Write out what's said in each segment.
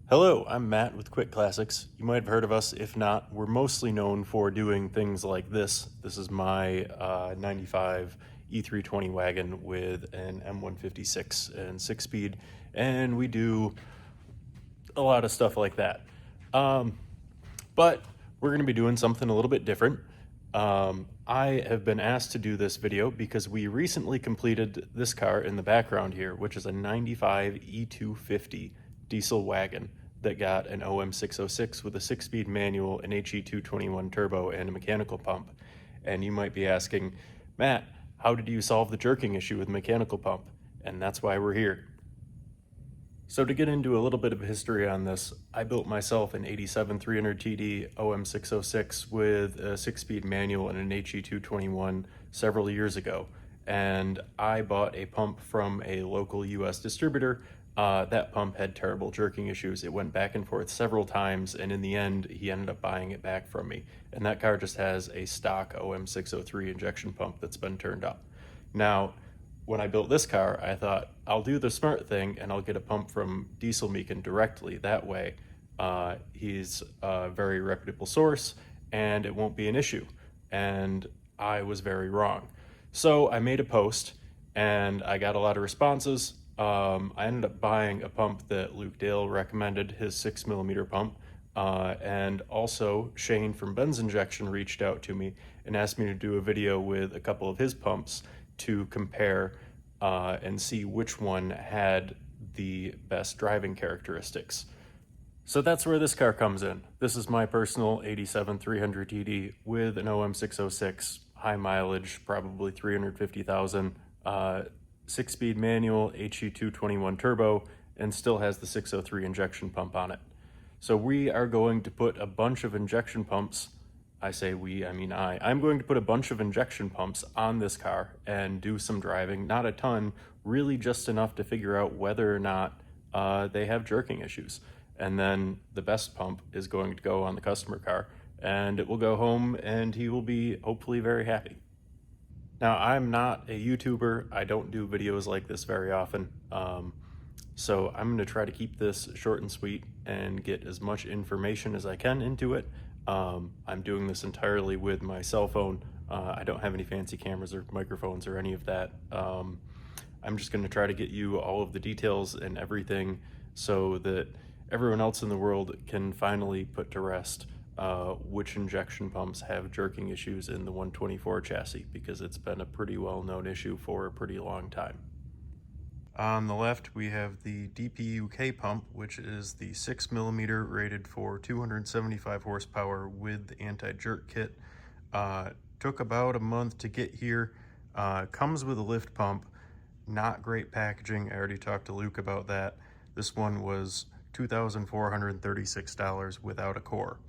Hello, I'm Matt with Quick Classics. You might have heard of us. If not, we're mostly known for doing things like this. This is my 95 E320 wagon with an M156 and 6-speed, and we do a lot of stuff like that. But we're going to be doing something a little bit different. I have been asked to do this video because we recently completed this car in the background here, which is a 95 E250 diesel wagon that got an OM606 with a 6-speed manual, an HE221 turbo, and a mechanical pump. And you might be asking, Matt, how did you solve the jerking issue with the mechanical pump? And that's why we're here. So to get into a little bit of history on this, I built myself an 87 300 TD OM606 with a 6-speed manual and an HE221 several years ago. And I bought a pump from a local US distributor. That pump had terrible jerking issues. It went back and forth several times, and in the end, he ended up buying it back from me. And that car just has a stock OM603 injection pump that's been turned up. Now, when I built this car, I thought, I'll do the smart thing and I'll get a pump from DieselMeakin directly. That way, he's a very reputable source and it won't be an issue. And I was very wrong. So I made a post and I got a lot of responses. I ended up buying a pump that Luke Dale recommended, his 6mm pump. And also Shane from Benz Injection reached out to me and asked me to do a video with a couple of his pumps to compare and see which one had the best driving characteristics. So that's where this car comes in. This is my personal 87 300 TD with an OM606, high mileage, probably 350,000, 6-speed manual, HE221 turbo, and still has the 603 injection pump on it. So we are going to put a bunch of injection pumps, I say we, I mean I'm going to put a bunch of injection pumps on this car and do some driving, not a ton, really just enough to figure out whether or not they have jerking issues. And then the best pump is going to go on the customer car and it will go home and he will be hopefully very happy. Now, I'm not a YouTuber. I don't do videos like this very often. So I'm going to try to keep this short and sweet and get as much information as I can into it. I'm doing this entirely with my cell phone. I don't have any fancy cameras or microphones or any of that. I'm just going to try to get you all of the details and everything so that everyone else in the world can finally put to rest which injection pumps have jerking issues in the 124 chassis, because it's been a pretty well-known issue for a pretty long time. On the left, we have the DPUK pump, which is the 6mm rated for 275 horsepower with the anti-jerk kit. Took about a month to get here. Comes with a lift pump. Not great packaging. I already talked to Luke about that. This one was $2,436 without a core.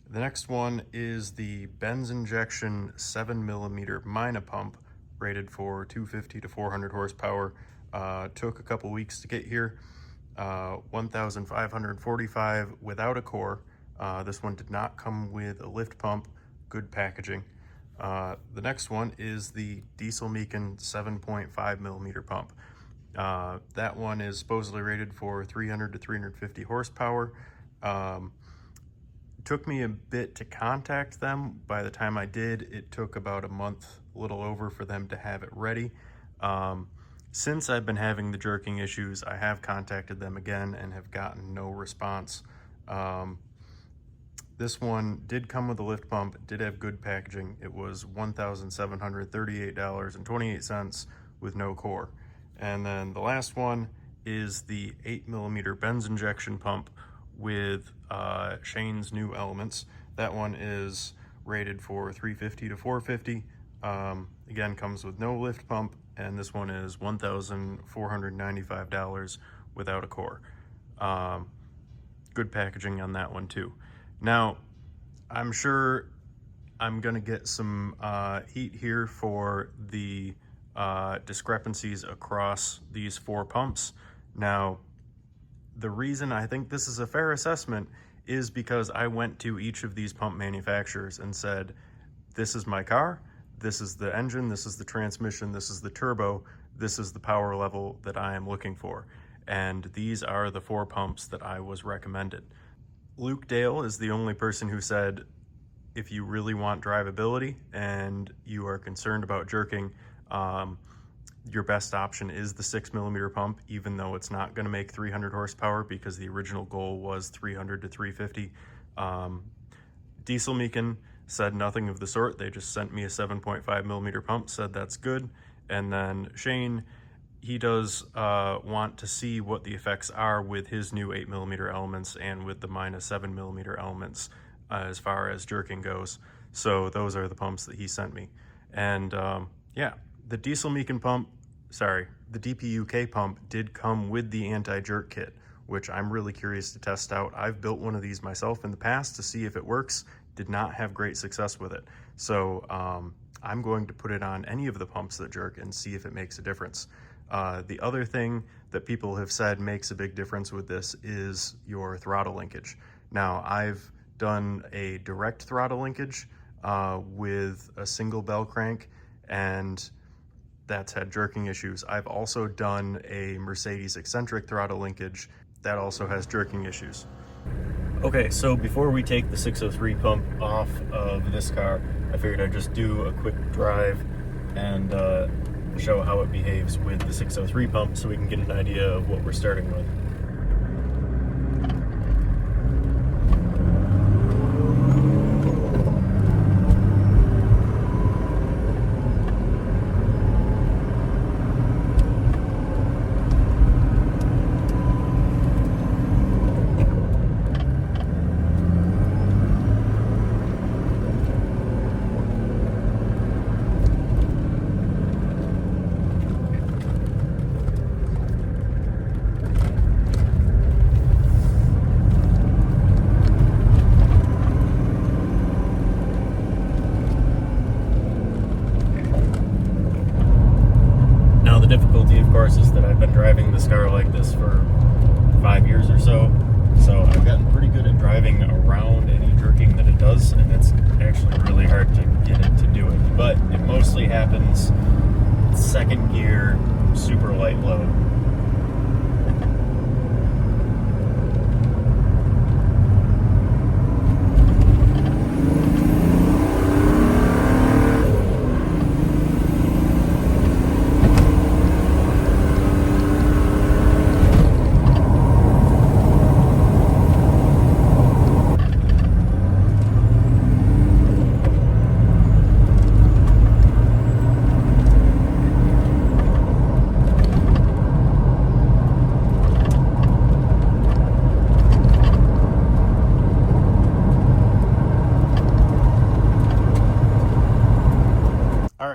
The next one is the Benz Injection 7mm Myna pump, rated for 250 to 400 horsepower. Took a couple weeks to get here. 1,545 without a core. This one did not come with a lift pump. Good packaging. The next one is the Dieselmeken 7.5mm pump. That one is supposedly rated for 300 to 350 horsepower. Took me a bit to contact them. By the time I did, it took about a month, a little over, for them to have it ready. Since I've been having the jerking issues, I have contacted them again and have gotten no response. This one did come with a lift pump, did have good packaging. It was $1,738.28 with no core. And then the last one is the 8mm Benz injection pump with Shane's new elements. That one is rated for 350 to 450. Again, comes with no lift pump, and this one is $1,495 without a core. Good packaging on that one too. Now, I'm sure I'm gonna get some heat here for the discrepancies across these four pumps. Now, the reason I think this is a fair assessment is because I went to each of these pump manufacturers and said, this is my car, this is the engine, this is the transmission, this is the turbo, this is the power level that I am looking for. and these are the 4 pumps that I was recommended. Luke Dale is the only person who said, if you really want drivability and you are concerned about jerking, your best option is the 6mm pump, even though it's not going to make 300 horsepower because the original goal was 300 to 350. DieselMeakin said nothing of the sort. They just sent me a 7.5mm pump, said that's good. And then Shane, he does want to see what the effects are with his new 8mm elements and with the Myna 7mm elements as far as jerking goes. So those are the pumps that he sent me. And yeah, the Dieselmeken pump, the DPUK pump did come with the anti-jerk kit, which I'm really curious to test out. I've built one of these myself in the past to see if it works. Did not have great success with it. So I'm going to put it on any of the pumps that jerk and see if it makes a difference. The other thing that people have said makes a big difference with this is your throttle linkage. Now, I've done a direct throttle linkage with a single bell crank, and that's had jerking issues. I've also done a Mercedes eccentric throttle linkage that also has jerking issues. Okay, so before we take the 603 pump off of this car, I figured I'd just do a quick drive and show how it behaves with the 603 pump so we can get an idea of what we're starting with. Difficulty, of course, is that I've been driving this car like this for 5 years or so I've gotten pretty good at driving around any jerking that it does, and it's actually really hard to get it to do it. But it mostly happens second gear, super light load.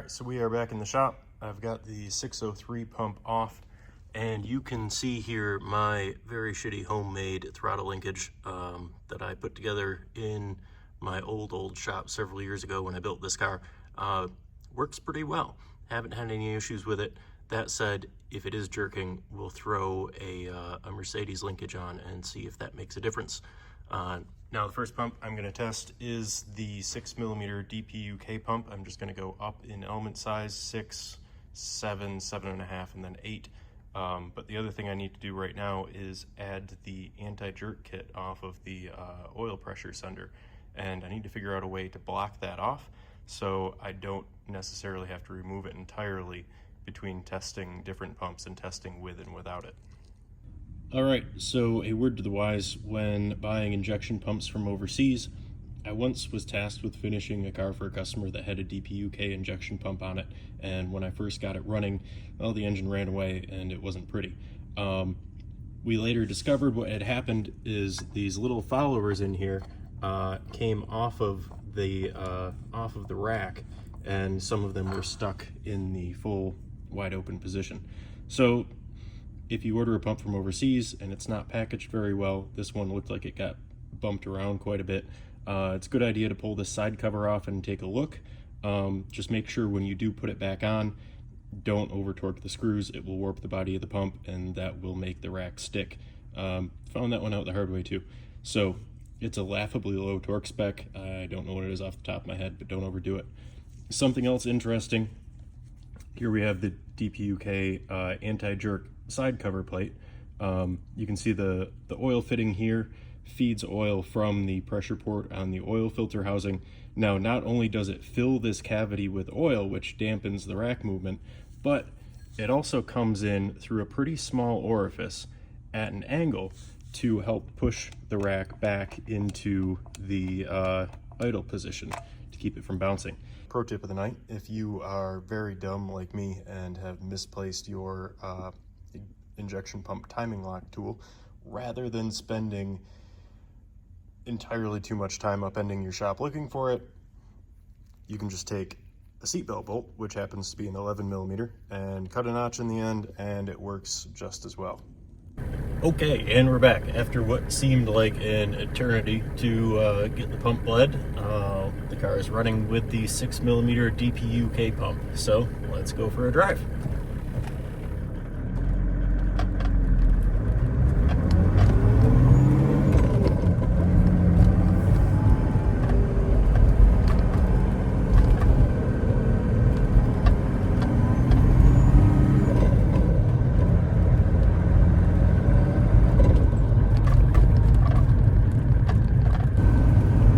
So we are back in the shop. I've got the 603 pump off, and you can see here my very shitty homemade throttle linkage that I put together in my old shop several years ago when I built this car. Works pretty well. Haven't had any issues with it. That said, if it is jerking, we'll throw a Mercedes linkage on and see if that makes a difference. Now the first pump I'm going to test is the 6mm DPUK pump. I'm just going to go up in element size, 6, 7, 7.5, and then 8. But the other thing I need to do right now is add the anti-jerk kit off of the oil pressure sender. And I need to figure out a way to block that off so I don't necessarily have to remove it entirely between testing different pumps and testing with and without it. Alright, so a word to the wise: when buying injection pumps from overseas, I once was tasked with finishing a car for a customer that had a DPUK injection pump on it, and when I first got it running, well, the engine ran away and it wasn't pretty. We later discovered what had happened is these little followers in here came off of the rack, and some of them were stuck in the full wide open position. So if you order a pump from overseas and it's not packaged very well, this one looked like it got bumped around quite a bit. It's a good idea to pull this side cover off and take a look. Just make sure when you do put it back on, don't over torque the screws. It will warp the body of the pump, and that will make the rack stick. Found that one out the hard way too. So it's a laughably low torque spec. I don't know what it is off the top of my head, but don't overdo it. Something else interesting, here we have the DPUK anti-jerk side cover plate. You can see the oil fitting here feeds oil from the pressure port on the oil filter housing. Now, not only does it fill this cavity with oil, which dampens the rack movement, but it also comes in through a pretty small orifice at an angle to help push the rack back into the idle position to keep it from bouncing. Pro tip of the night: if you are very dumb like me and have misplaced your injection pump timing lock tool, rather than spending entirely too much time upending your shop looking for it, you can just take a seatbelt bolt, which happens to be an 11mm, and cut a notch in the end, and it works just as well. Okay, and we're back after what seemed like an eternity to get the pump bled. The car is running with the 6mm DPUK pump, so let's go for a drive.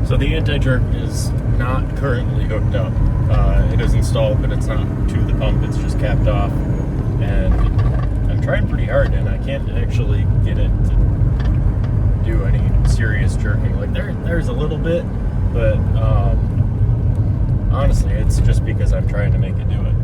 So the anti-jerk is not currently hooked up. It is installed, but it's not to the pump, it's just capped off. And I'm trying pretty hard, and I can't actually get it to do any serious jerking. Like there's a little bit, but honestly, it's just because I'm trying to make it do it.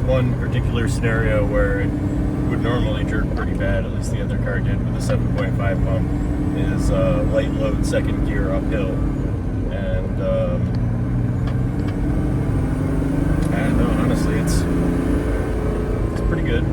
One particular scenario where it would normally jerk pretty bad, at least the other car did with a 7.5 pump, is light load second gear uphill. And I don't know, honestly, it's pretty good.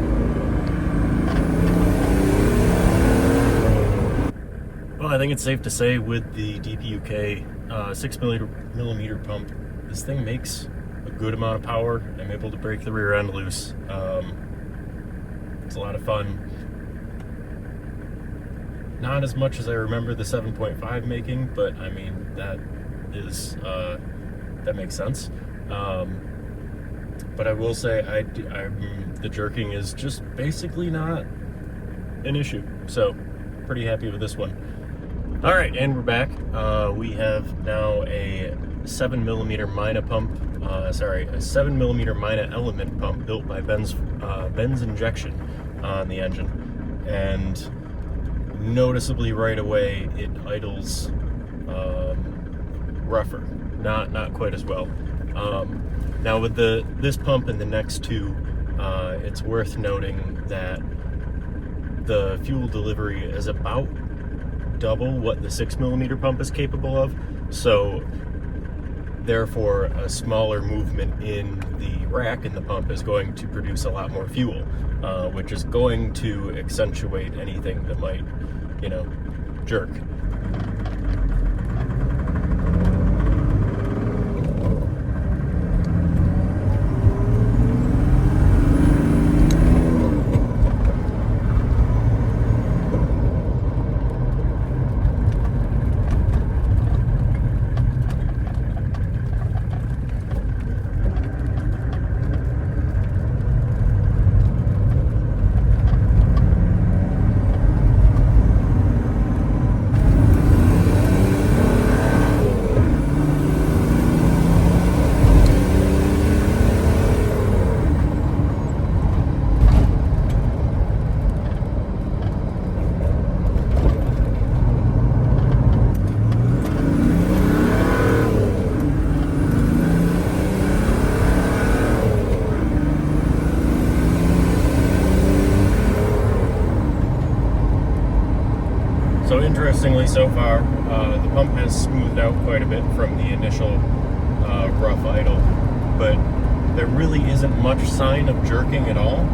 Well, I think it's safe to say with the DPUK 6mm pump, this thing makes a good amount of power. I'm able to break the rear end loose. It's a lot of fun. Not as much as I remember the 7.5 making, but I mean, that makes sense. But I will say the jerking is just basically not an issue. So pretty happy with this one. All right, and we're back. We have now a 7mm Myna pump, a 7mm Myna element pump built by Benz Injection on the engine, and noticeably right away it idles rougher, not quite as well. Now with this pump and the next two, it's worth noting that the fuel delivery is about double what the 6mm pump is capable of, so therefore a smaller movement in the rack in the pump is going to produce a lot more fuel, which is going to accentuate anything that might, jerk. interestingly, so far, the pump has smoothed out quite a bit from the initial rough idle, but there really isn't much sign of jerking at all.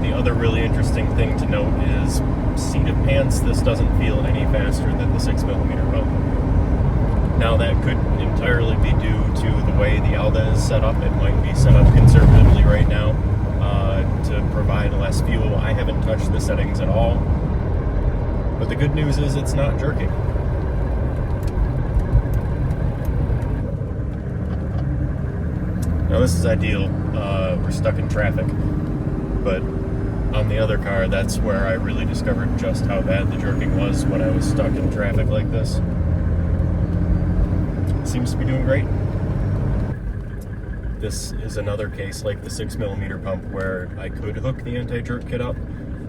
The other really interesting thing to note is seat of pants, this doesn't feel any faster than the 6mm pump. Now that could entirely be due to the way the Alda is set up. It might be set up conservatively right now to provide less fuel. I haven't touched the settings at all, but the good news is it's not jerking. Now this is ideal. We're stuck in traffic, but on the other car, that's where I really discovered just how bad the jerking was when I was stuck in traffic like this. It seems to be doing great. This is another case like the 6mm pump where I could hook the anti-jerk kit up,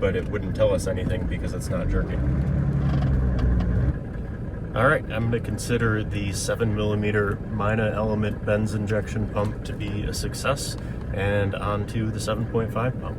but it wouldn't tell us anything because it's not jerking. Alright, I'm going to consider the 7mm Myna element Benz injection pump to be a success, and on to the 7.5 pump.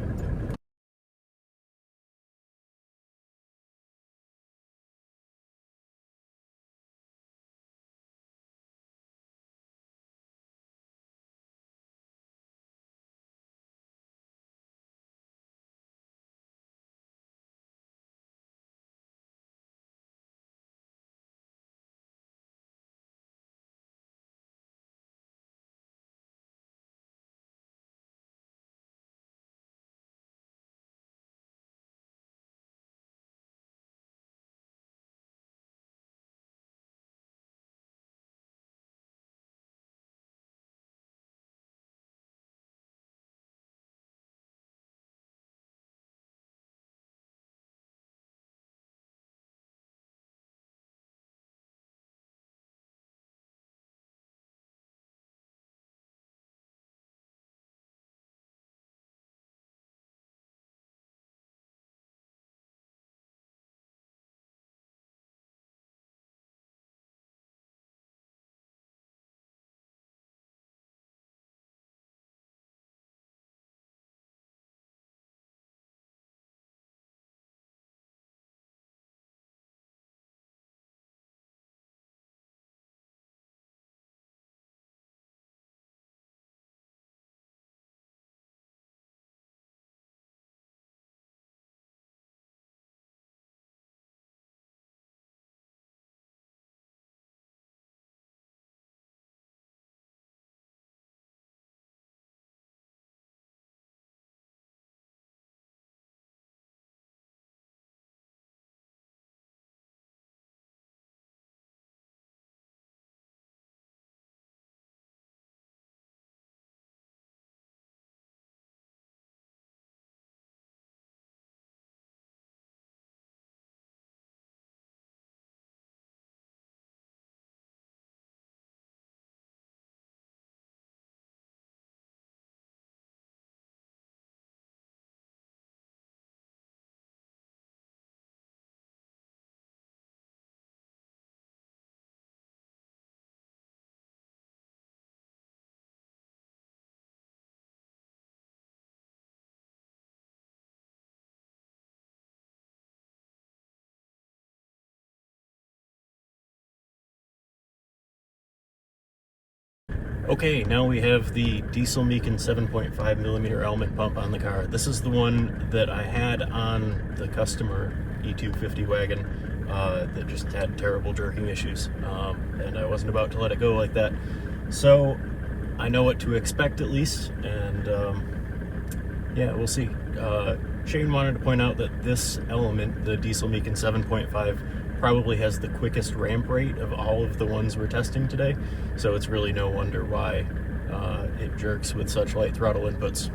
Okay, now we have the DieselMeakin 7.5mm element pump on the car. This is the one that I had on the customer E250 wagon that just had terrible jerking issues, and I wasn't about to let it go like that. So I know what to expect at least, and yeah, we'll see. Shane wanted to point out that this element, the DieselMeakin 7.5, probably has the quickest ramp rate of all of the ones we're testing today, so it's really no wonder why it jerks with such light throttle inputs.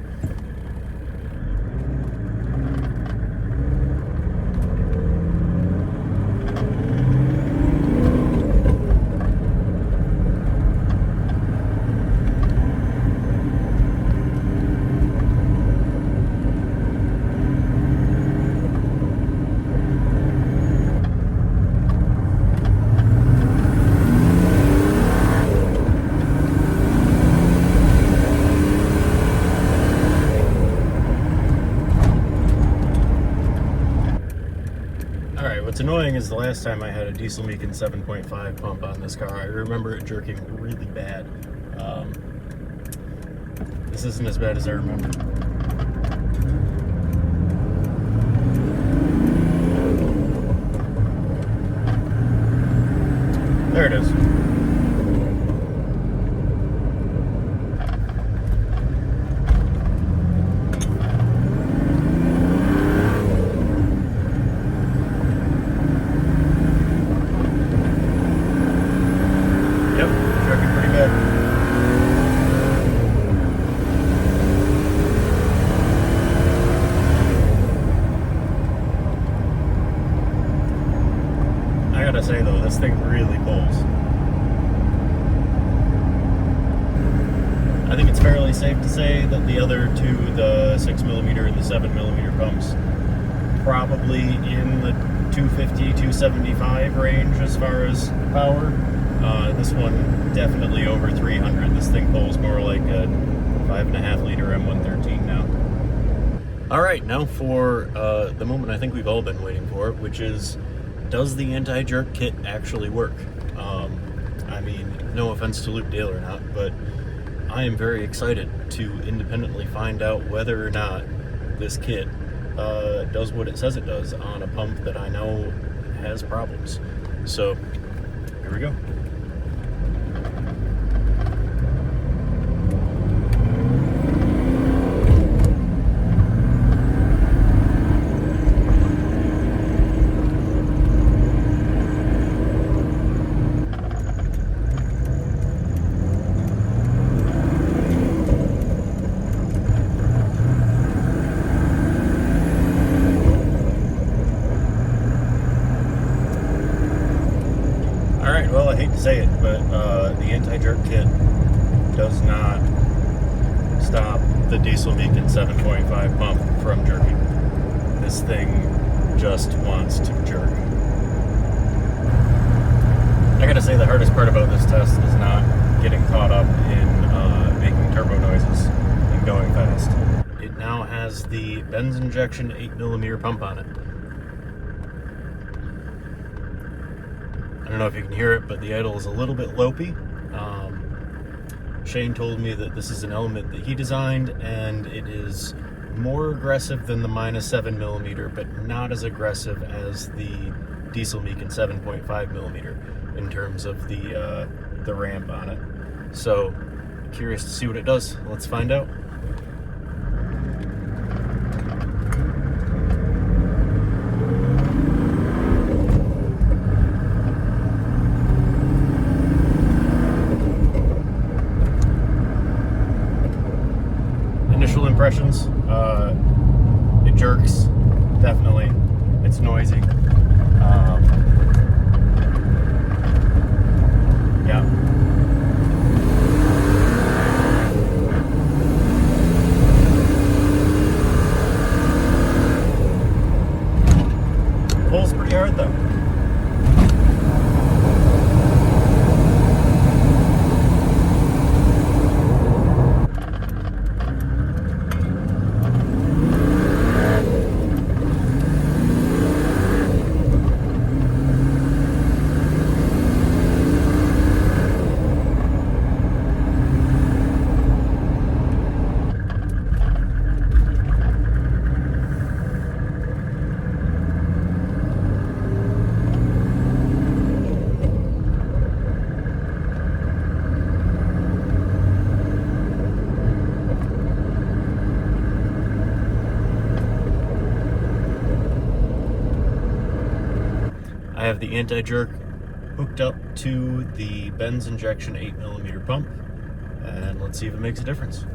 annoying is the last time I had a Dieselmeken 7.5 pump on this car, I remember it jerking really bad. This isn't as bad as I remember. There it is. I gotta say though, this thing really pulls. I think it's fairly safe to say that the other two, the 6mm and the 7mm pumps, probably in the 250, 275 range as far as power. This one definitely over 300. This thing pulls more like a 5.5 liter M113 now. All right, now for the moment I think we've all been waiting for, which is, does the anti-jerk kit actually work? I mean, no offense to Luke Dale or not, but I am very excited to independently find out whether or not this kit does what it says it does on a pump that I know has problems. So, here we go. Well, I hate to say it, but the anti-jerk kit does not stop the Dieselmeken 7.5 pump from jerking. This thing just wants to jerk. I gotta say, the hardest part about this test is not getting caught up in making turbo noises and going fast. It now has the Benz Injection 8mm pump on it. I don't know if you can hear it, but the idle is a little bit lopey. Shane told me that this is an element that he designed, and it is more aggressive than the Myna 7mm, but not as aggressive as the Dieselmeken 7.5mm in terms of the ramp on it. So, curious to see what it does. Let's find out. Initial impressions, it jerks, definitely. It's noisy. Yeah. Pulls pretty hard though. I have the anti-jerk hooked up to the Benz Injection 8mm pump, and let's see if it makes a difference.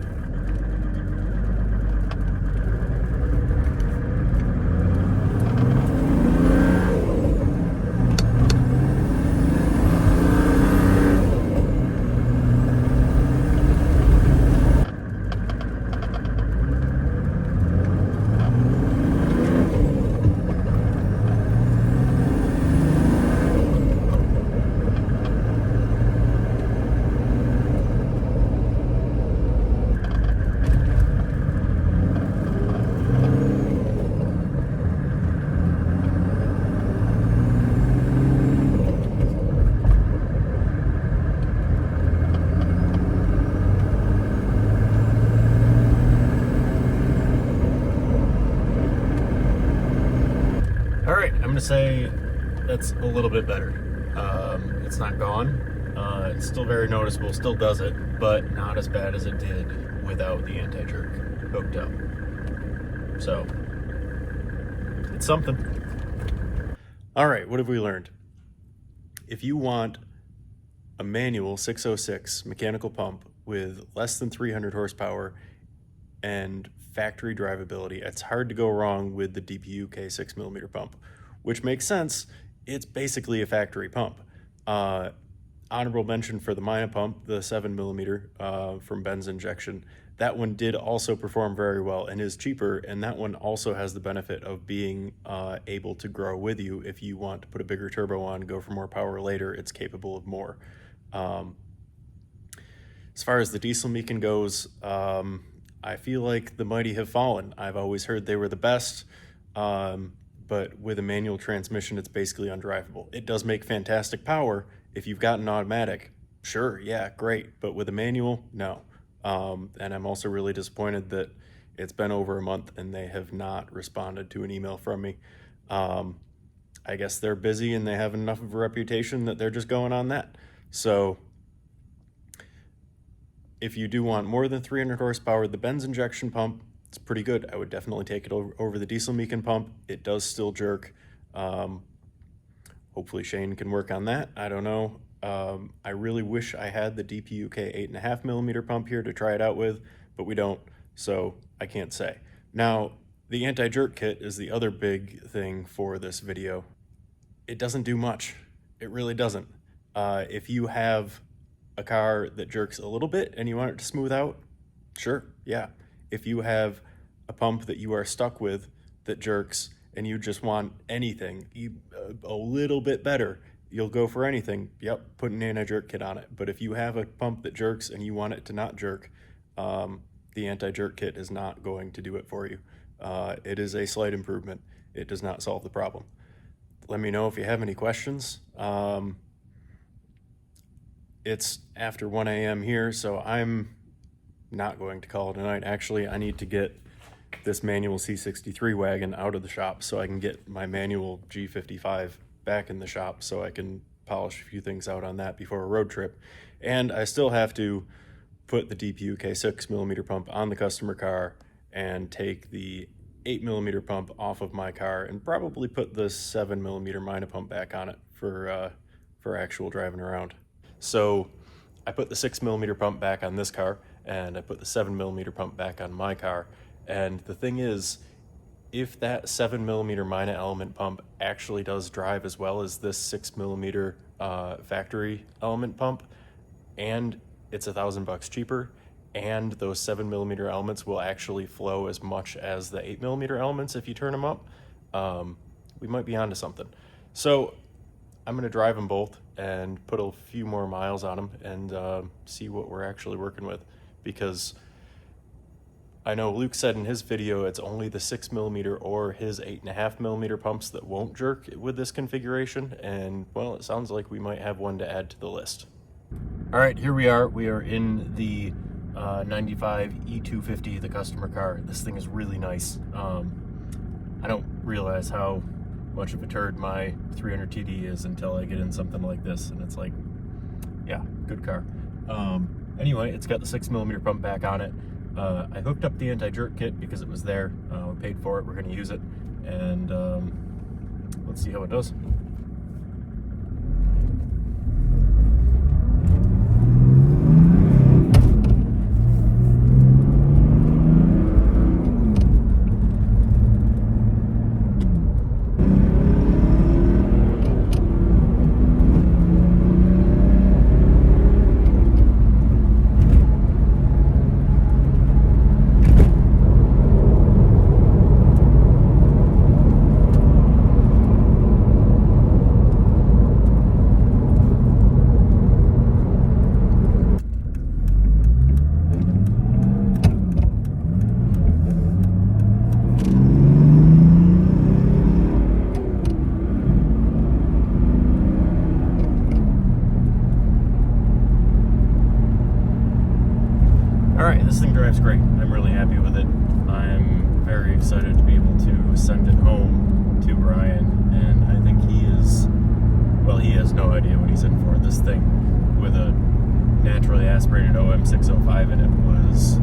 to say that's a little bit better. It's not gone. It's still very noticeable, still does it, but not as bad as it did without the anti-jerk hooked up. So, it's something. All right, what have we learned? If you want a manual 606 mechanical pump with less than 300 horsepower and factory drivability, it's hard to go wrong with the DPUK 6mm pump, which makes sense. It's basically a factory pump. Honorable mention for the Myna pump, the 7mm from Benz Injection. That one did also perform very well and is cheaper, and that one also has the benefit of being able to grow with you. If you want to put a bigger turbo on, go for more power later, it's capable of more. As far as the DieselMeakin goes, I feel like the mighty have fallen. I've always heard they were the best, but with a manual transmission, it's basically undrivable. It does make fantastic power. If you've got an automatic, sure, yeah, great. But with a manual, no. And I'm also really disappointed that it's been over a month and they have not responded to an email from me. I guess they're busy and they have enough of a reputation that they're just going on that. So if you do want more than 300 horsepower, the Benz injection pump, it's pretty good. I would definitely take it over the Dieselmeken pump. It does still jerk. Hopefully Shane can work on that. I don't know. I really wish I had the DPUK 8.5mm pump here to try it out with, but we don't, so I can't say. Now, the anti-jerk kit is the other big thing for this video. It doesn't do much. It really doesn't. If you have a car that jerks a little bit and you want it to smooth out, sure, yeah. If you have a pump that you are stuck with that jerks and you just want anything a little bit better, you'll go for anything. Yep, put an anti-jerk kit on it. But if you have a pump that jerks and you want it to not jerk, the anti-jerk kit is not going to do it for you. It is a slight improvement. It does not solve the problem. Let me know if you have any questions. It's after 1 a.m. here, so I'm not going to call it a night. Actually, I need to get this manual C63 wagon out of the shop so I can get my manual G55 back in the shop so I can polish a few things out on that before a road trip. And I still have to put the DPUK 6mm pump on the customer car and take the 8mm pump off of my car and probably put the 7mm Myna pump back on it for actual driving around. So I put the 6mm pump back on this car and I put the 7mm pump back on my car. And the thing is, if that 7mm Myna element pump actually does drive as well as this 6mm factory element pump, and it's $1,000 cheaper, and those 7mm elements will actually flow as much as the 8mm elements if you turn them up, we might be onto something. So I'm going to drive them both and put a few more miles on them and see what we're actually working with, because I know Luke said in his video it's only the 6mm or his 8.5mm pumps that won't jerk with this configuration, and well, it sounds like we might have one to add to the list. All right, here we are. We are in the 95 E250, the customer car. This thing is really nice. I don't realize how much of a turd my 300 TD is until I get in something like this, and it's like, yeah, good car. Anyway, it's got the 6mm pump back on it. I hooked up the anti-jerk kit because it was there. We paid for it, we're going to use it, and let's see how it does. This thing drives great. I'm really happy with it. I'm very excited to be able to send it home to Brian, and I is, well, he has no idea what he's in for. This thing with a naturally aspirated OM605 in it was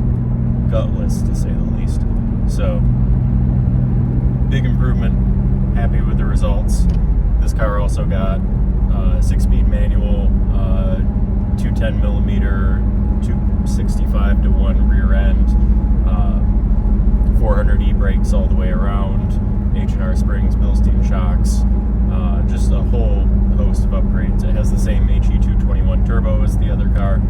gutless, to say the least. So, big improvement. Happy with the results. This car also got a 6-speed manual, 210 millimeter, 265 to 1 rear end, 400 e-brakes all the way around, H&R springs, Bilstein shocks, just a whole host of upgrades. It has the same HE221 turbo as the other car.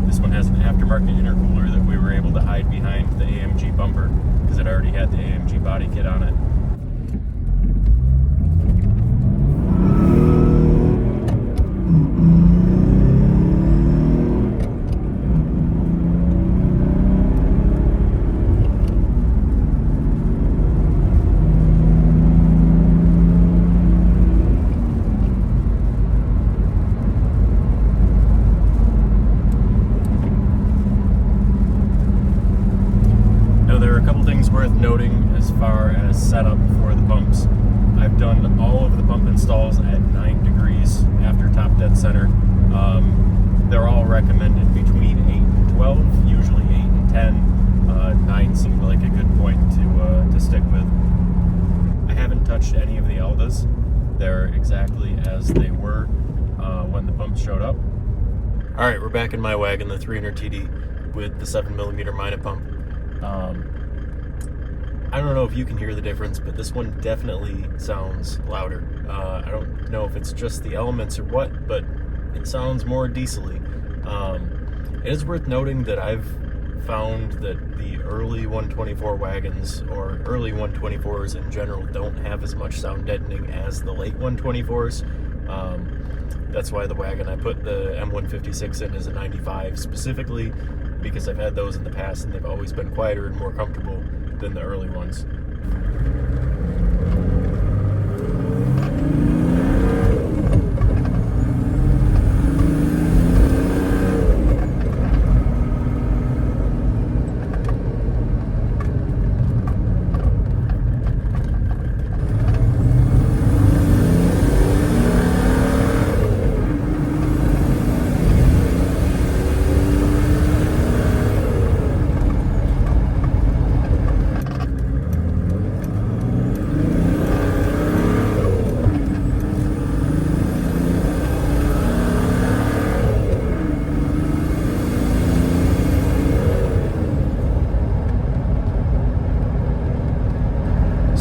This one has an aftermarket intercooler that we were able to hide behind the AMG bumper because it already had the AMG body kit on it. Worth noting as far as setup for the pumps. I've done all of the pump installs at 9 degrees after top dead center. They're all recommended between 8 and 12, usually 8 and 10. 9 seemed like a good point to stick with. I haven't touched any of the Aldas. They're exactly as they were when the pumps showed up. Alright, we're back in my wagon, the 300 TD with the 7mm Myna pump. I don't know if you can hear the difference, but this one definitely sounds louder. I don't know if it's just the elements or what, but it sounds more diesel-y. It is worth noting that I've found that the early 124 wagons, or early 124s in general, don't have as much sound deadening as the late 124s. That's why the wagon I put the M156 in is a 95 specifically, because I've had those in the past and they've always been quieter and more comfortable than the early ones.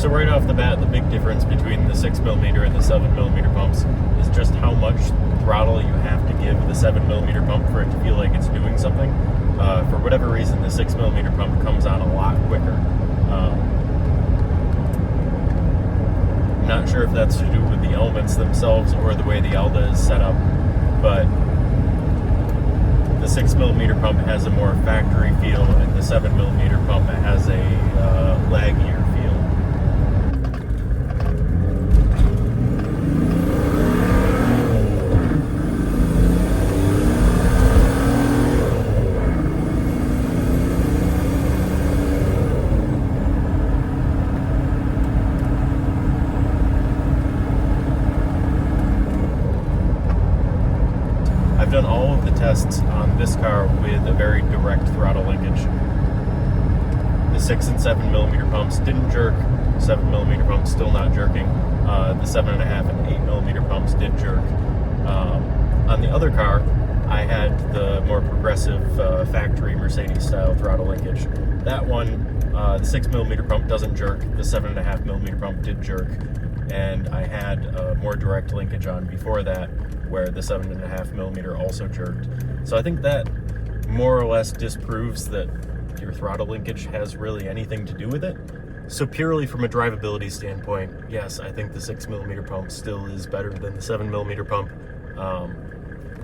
So right off the bat, the big difference between the 6mm and the 7mm pumps is just how much throttle you have to give the 7mm pump for it to feel like it's doing something. For whatever reason, the 6mm pump comes on a lot quicker. I'm not sure if that's to do with the elements themselves or the way the Alda is set up, but the 6mm pump has a more factory feel, and the 7mm pump has a laggier feel. I've done all of the tests on this car with a very direct throttle linkage. The 6 and 7mm pumps didn't jerk. 7mm pumps still not jerking. The 7.5 and 8mm pumps did jerk. On the other car, I had the more progressive factory Mercedes style throttle linkage. That one, the 6mm pump doesn't jerk. The 7.5mm pump did jerk. And I had a more direct linkage on before that, where the 7.5mm also jerked. So I think that more or less disproves that your throttle linkage has really anything to do with it. So purely from a drivability standpoint, yes, I think the 6mm pump still is better than the 7mm pump.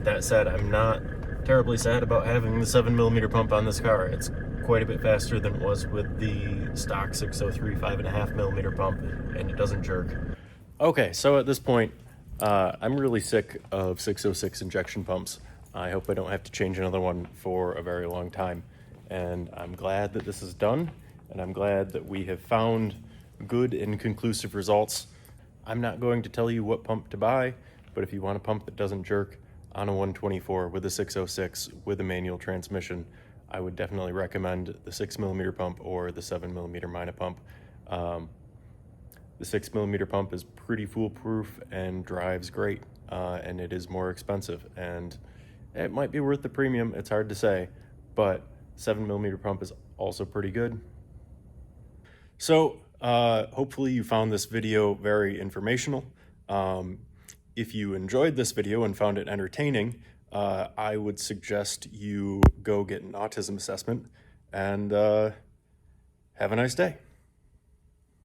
That said, I'm not terribly sad about having the 7mm pump on this car. It's quite a bit faster than it was with the stock 603 5.5mm pump, and it doesn't jerk. Okay, so at this point, I'm really sick of 606 injection pumps. I hope I don't have to change another one for a very long time. And I'm glad that this is done, and I'm glad that we have found good and conclusive results. I'm not going to tell you what pump to buy, but if you want a pump that doesn't jerk on a 124 with a 606 with a manual transmission, I would definitely recommend the 6mm pump or the 7mm Myna pump. The 6mm pump is pretty foolproof and drives great, and it is more expensive, and it might be worth the premium. It's hard to say, but 7mm pump is also pretty good. So hopefully you found this video very informational. If you enjoyed this video and found it entertaining, I would suggest you go get an autism assessment and have a nice day.